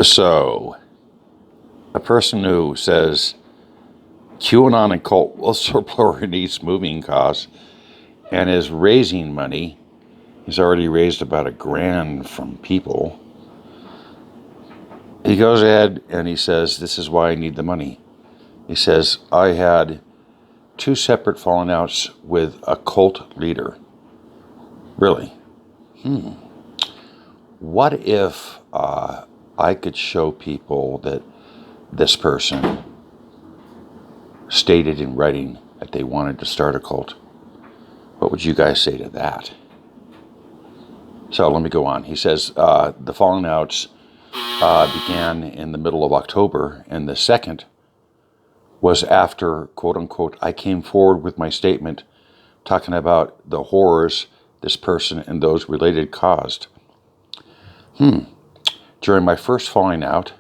So, a person who says QAnon and cult whistleblower needs moving costs and is raising money, he's already raised about $1,000 from people. He goes ahead and he says, this is why I need the money. He says, I had 2 separate falling outs with a cult leader. Really? What if I could show people that this person stated in writing that they wanted to start a cult? What would you guys say to that? So let me go on. He says the falling outs began in the middle of October, and the second was after, quote unquote, I came forward with my statement talking about the horrors this person and those related caused. During my first falling out,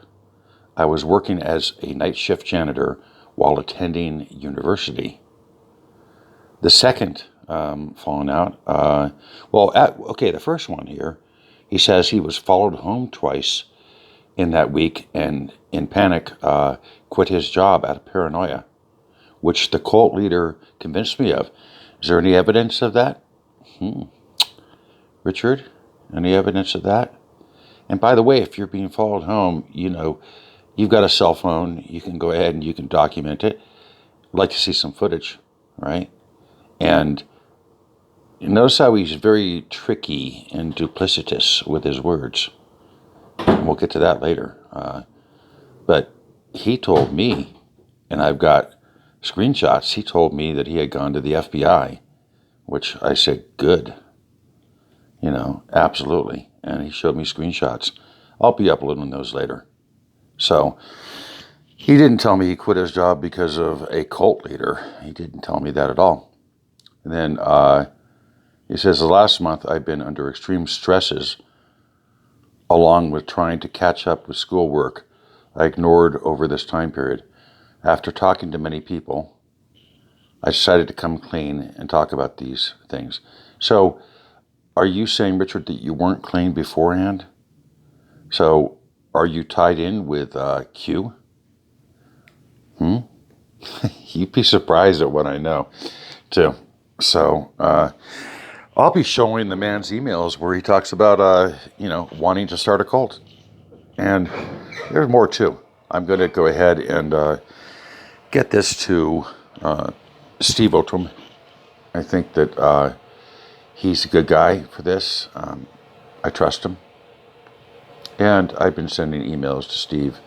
I was working as a night shift janitor while attending university. The second falling out, the first one here, he says he was followed home twice in that week and in panic quit his job out of paranoia, which the cult leader convinced me of. Is there any evidence of that? Richard, any evidence of that? And by the way, if you're being followed home, you've got a cell phone, you can go ahead and you can document it. I'd like to see some footage, right? And notice how he's very tricky and duplicitous with his words. And we'll get to that later. But he told me, and I've got screenshots, he told me that he had gone to the FBI, which I said, good. Absolutely. And he showed me screenshots. I'll be uploading those later. So he didn't tell me he quit his job because of a cult leader. He didn't tell me that at all. And then he says, the last month I've been under extreme stresses along with trying to catch up with schoolwork I ignored over this time period. After talking to many people, I decided to come clean and talk about these things. So are you saying, Richard, that you weren't clean beforehand? So are you tied in with Q? You'd be surprised at what I know, too. So I'll be showing the man's emails where he talks about, wanting to start a cult. And there's more, too. I'm going to go ahead and get this to Steve Outram. I think that he's a good guy for this. I trust him. And I've been sending emails to Steve